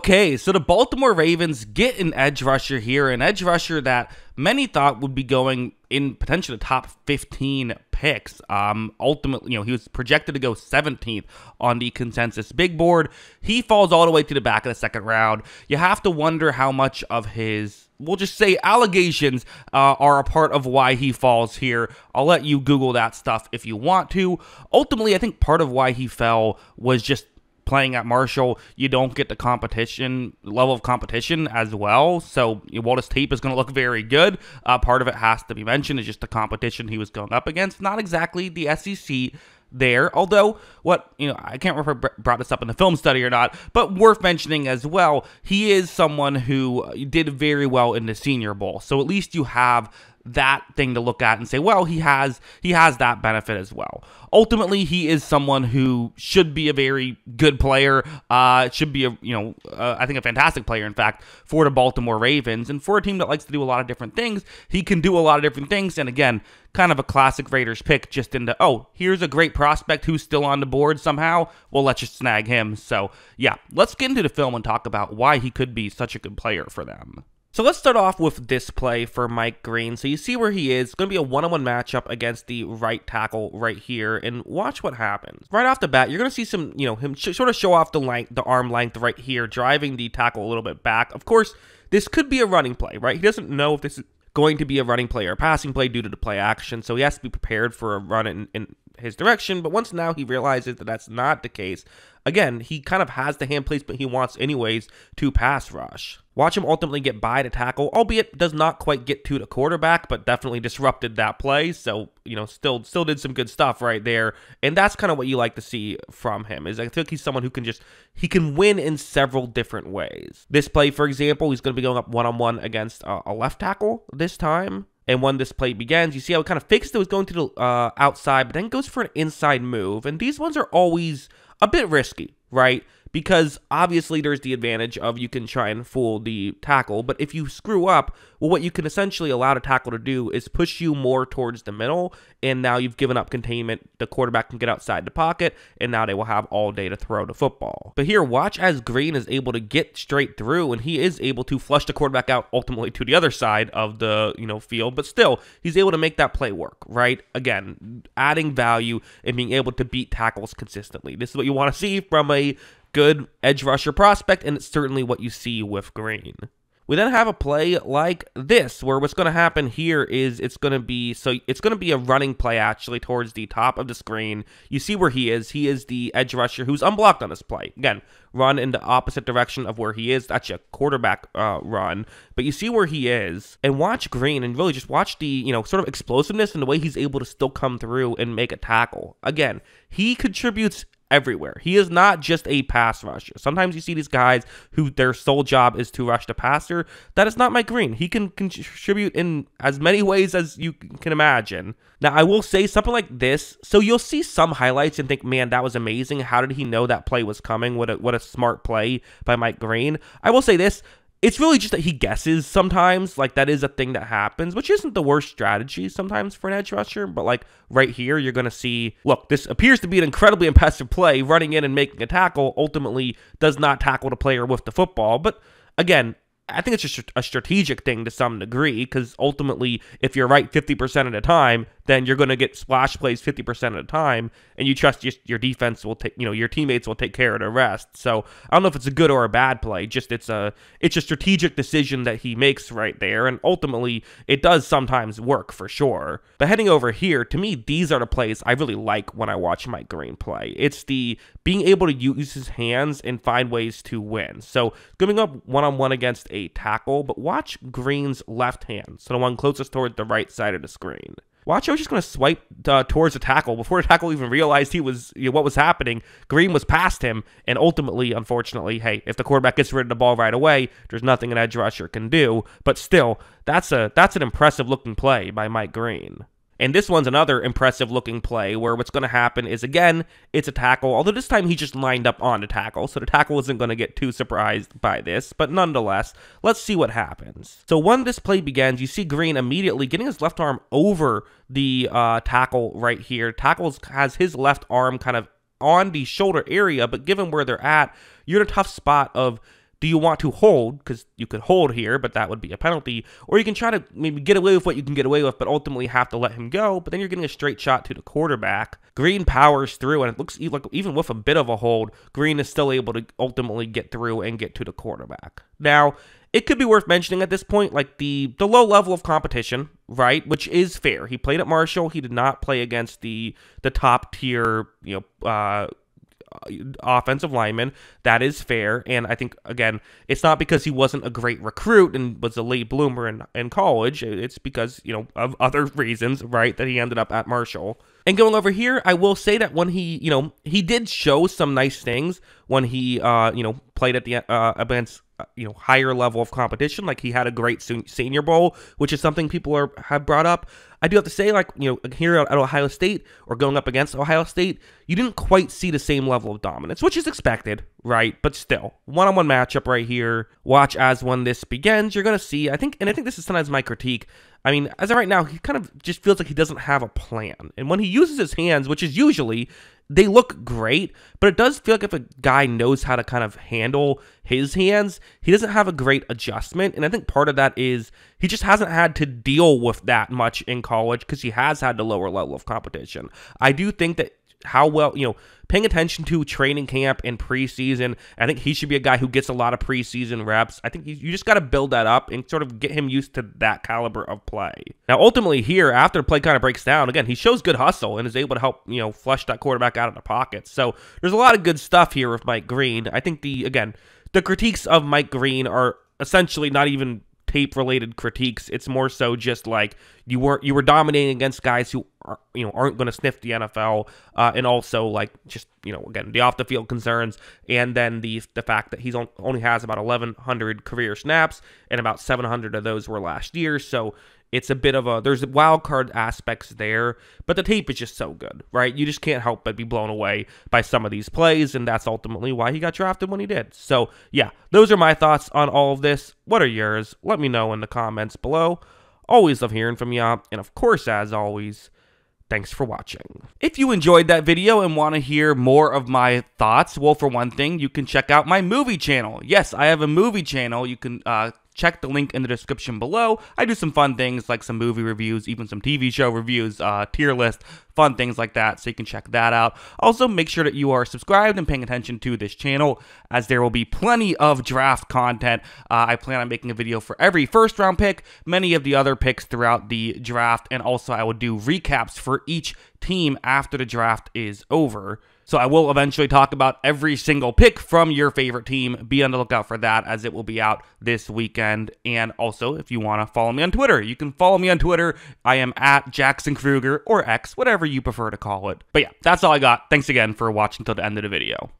Okay, so the Baltimore Ravens get an edge rusher here, an edge rusher that many thought would be going in potentially the top 15 picks. Ultimately, he was projected to go 17th on the consensus big board. He falls all the way to the back of the second round. You have to wonder how much of his, we'll just say, allegations are a part of why he falls here. I'll let you Google that stuff if you want to. Ultimately, I think part of why he fell was just playing at Marshall. You don't get the level of competition as well, so while his tape is going to look very good, part of it has to be mentioned is just the competition he was going up against. Not exactly the SEC there, although I can't remember if I brought this up in the film study or not, but worth mentioning as well, he is someone who did very well in the Senior Bowl, so at least you have that thing to look at and say, well, he has that benefit as well. Ultimately, he is someone who should be a very good player, should be I think a fantastic player, in fact, for the Baltimore Ravens. And for a team that likes to do a lot of different things, he can do a lot of different things. And again, kind of a classic Raiders pick, just into, oh, here's a great prospect who's still on the board somehow. Well, let's just snag him. So yeah, let's get into the film and talk about why he could be such a good player for them. So let's start off with this play for Mike Green. So you see where he is. It's going to be a one-on-one matchup against the right tackle right here, and watch what happens. Right off the bat, you're going to see some, him sort of show off the arm length right here, driving the tackle a little bit back. Of course, this could be a running play, right? He doesn't know if this is going to be a running play or a passing play due to the play action, so he has to be prepared for a run in his direction. But once now he realizes that that's not the case, again, he kind of has the hand placement he wants anyways to pass rush. Watch him ultimately get by the tackle, albeit does not quite get to the quarterback, but definitely disrupted that play. So, still did some good stuff right there. And that's kind of what you like to see from him, is I think he's someone who he can win in several different ways. This play, for example, he's going to be going up one-on-one against a left tackle this time. And when this play begins, you see how it kind of fakes it was going to the outside, but then goes for an inside move. And these ones are always a bit risky, right? Because obviously there's the advantage of you can try and fool the tackle, but if you screw up, well, what you can essentially allow the tackle to do is push you more towards the middle, and now you've given up containment. The quarterback can get outside the pocket, and now they will have all day to throw the football. But here, watch as Green is able to get straight through, and he is able to flush the quarterback out ultimately to the other side of the field, but still, he's able to make that play work, right? Again, adding value and being able to beat tackles consistently. This is what you want to see from a good edge rusher prospect, and it's certainly what you see with Green. We then have a play like this, where what's going to happen here is it's going to be a running play actually towards the top of the screen. You see where he is. He is the edge rusher who's unblocked on this play. Again, run in the opposite direction of where he is. That's a quarterback run. But you see where he is, and watch Green, and really just watch the sort of explosiveness and the way he's able to still come through and make a tackle. Again, he contributes everywhere. He is not just a pass rusher. Sometimes you see these guys who their sole job is to rush the passer. That is not Mike Green. He can contribute in as many ways as you can imagine. Now, I will say something like this. So you'll see some highlights and think, man, that was amazing. How did he know that play was coming? What a smart play by Mike Green. I will say this. It's really just that he guesses sometimes. Like, that is a thing that happens, which isn't the worst strategy sometimes for an edge rusher. But, like, right here, you're going to see, look, this appears to be an incredibly impressive play. Running in and making a tackle ultimately does not tackle the player with the football. But, again, I think it's just a strategic thing to some degree, because ultimately, if you're right 50% of the time, then you're going to get splash plays 50% of the time, and you trust your defense will take, your teammates will take care of the rest. So I don't know if it's a good or a bad play. Just it's a strategic decision that he makes right there, and ultimately it does sometimes work for sure. But heading over here, to me, these are the plays I really like when I watch Mike Green play. It's the being able to use his hands and find ways to win. So going up one-on-one against a tackle, but watch Green's left hand, so the one closest toward the right side of the screen. Watch, I was just going to swipe towards the tackle. Before the tackle even realized he was what was happening, Green was past him, and ultimately, unfortunately, hey, if the quarterback gets rid of the ball right away, there's nothing an edge rusher can do. But still, that's an impressive looking play by Mike Green. And this one's another impressive looking play where what's going to happen is, again, it's a tackle, although this time he just lined up on the tackle, so the tackle isn't going to get too surprised by this, but nonetheless, let's see what happens. So when this play begins, you see Green immediately getting his left arm over the tackle right here. Tackle has his left arm kind of on the shoulder area, but given where they're at, you're in a tough spot of do you want to hold? Because you could hold here, but that would be a penalty. Or you can try to maybe get away with what you can get away with, but ultimately have to let him go. But then you're getting a straight shot to the quarterback. Green powers through, and it looks like even with a bit of a hold, Green is still able to ultimately get through and get to the quarterback. Now, it could be worth mentioning at this point, like the low level of competition, right? Which is fair. He played at Marshall. He did not play against the top tier, offensive lineman. That is fair. And I think, again, it's not because he wasn't a great recruit and was a late bloomer in college. It's because, of other reasons, right, that he ended up at Marshall. And going over here, I will say that when he did show some nice things when he, played at the against higher level of competition. Like, he had a great Senior Bowl, which is something people have brought up. I do have to say, here at Ohio State or going up against Ohio State, you didn't quite see the same level of dominance, which is expected, right? But still, one-on-one matchup right here. Watch as when this begins, you're going to see, I think this is sometimes my critique. I mean, as of right now, he kind of just feels like he doesn't have a plan. And when he uses his hands, which is usually, they look great, but it does feel like if a guy knows how to kind of handle his hands, he doesn't have a great adjustment. And I think part of that is he just hasn't had to deal with that much in college because he has had the lower level of competition. I do think that how well, paying attention to training camp and preseason, I think he should be a guy who gets a lot of preseason reps. I think you just got to build that up and sort of get him used to that caliber of play. Now, ultimately here, after the play kind of breaks down, again, he shows good hustle and is able to help, flush that quarterback out of the pocket. So there's a lot of good stuff here with Mike Green. I think the critiques of Mike Green are essentially not even tape-related critiques. It's more so just like you were dominating against guys who aren't going to sniff the NFL, and also again, the off-the-field concerns, and then the fact that he's only has about 1,100 career snaps, and about 700 of those were last year. So it's a bit of there's wild card aspects there, but the tape is just so good, right? You just can't help but be blown away by some of these plays, and that's ultimately why he got drafted when he did. So yeah, those are my thoughts on all of this. What are yours? Let me know in the comments below. Always love hearing from y'all, and of course, as always, thanks for watching. If you enjoyed that video and want to hear more of my thoughts, well, for one thing, you can check out my movie channel. Yes, I have a movie channel. You can check the link in the description below. I do some fun things like some movie reviews, even some TV show reviews, tier list, fun things like that, so you can check that out. Also, make sure that you are subscribed and paying attention to this channel, as there will be plenty of draft content. I plan on making a video for every first-round pick, many of the other picks throughout the draft, and also I will do recaps for each team after the draft is over. So I will eventually talk about every single pick from your favorite team. Be on the lookout for that, as it will be out this weekend. And also, if you want to follow me on Twitter, you can follow me on Twitter. I am at Jackson Kruger, or X, whatever you prefer to call it. But yeah, that's all I got. Thanks again for watching till the end of the video.